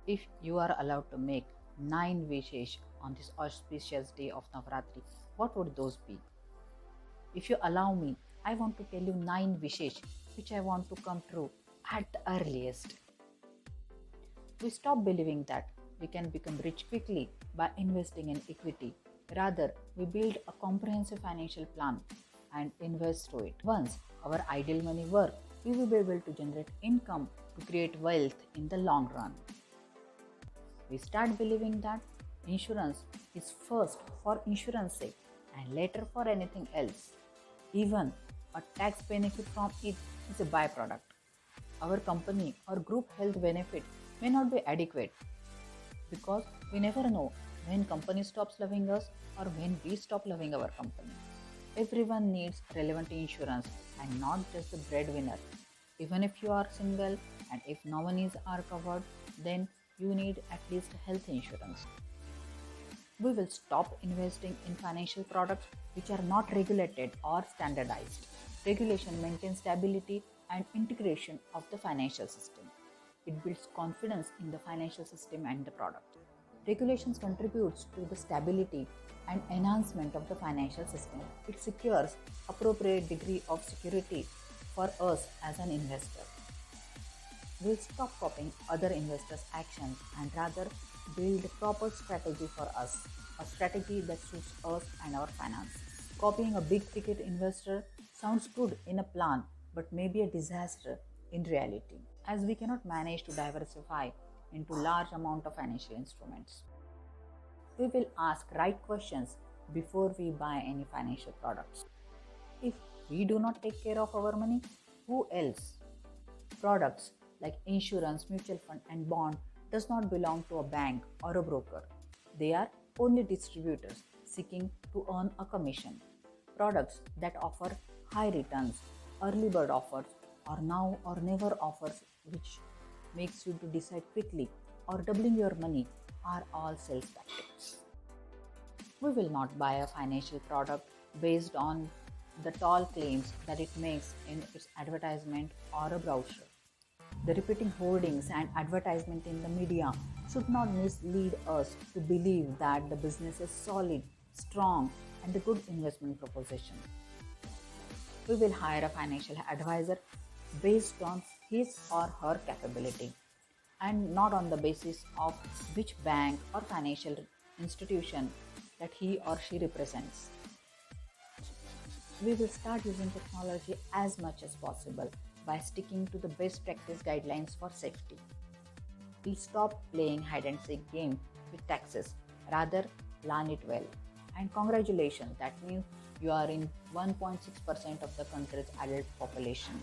If you are allowed to make 9 wishes on this auspicious day of Navratri, what would those be? If you allow me, I want to tell you 9 wishes which I want to come true at the earliest. We stop believing that we can become rich quickly by investing in equity. Rather, we build a comprehensive financial plan and invest through it. Once our ideal money works, we will be able to generate income to create wealth in the long run. We start believing that insurance is first for insurance sake and later for anything else. Even a tax benefit from it is a byproduct. Our company or group health benefit may not be adequate because we never know when company stops loving us or when we stop loving our company. Everyone needs relevant insurance and not just the breadwinner. Even if you are single and if nominees are covered, then you need at least health insurance. We will stop investing in financial products which are not regulated or standardized. Regulation maintains stability and integration of the financial system. It builds confidence in the financial system and the product. Regulations contributes to the stability and enhancement of the financial system. It secures appropriate degree of security for us as an investor. We'll stop copying other investors' actions and rather build a proper strategy for us, a strategy that suits us and our finances. Copying a big ticket investor sounds good in a plan but may be a disaster in reality, as we cannot manage to diversify into large amount of financial instruments. We will ask right questions before we buy any financial products. If we do not take care of our money, who else? Products like insurance, mutual fund and bond does not belong to a bank or a broker. They are only distributors seeking to earn a commission. Products that offer high returns, early bird offers or now or never offers which makes you to decide quickly or doubling your money are all sales tactics. We will not buy a financial product based on the tall claims that it makes in its advertisement or a brochure. The repeating hoardings and advertisement in the media should not mislead us to believe that the business is solid, strong, and a good investment proposition. We will hire a financial advisor based on his or her capability and not on the basis of which bank or financial institution that he or she represents. We will start using technology as much as possible by sticking to the best practice guidelines for safety. We'll stop playing hide and seek game with taxes, rather plan it well. And congratulations, that means you are in 1.6% of the country's adult population.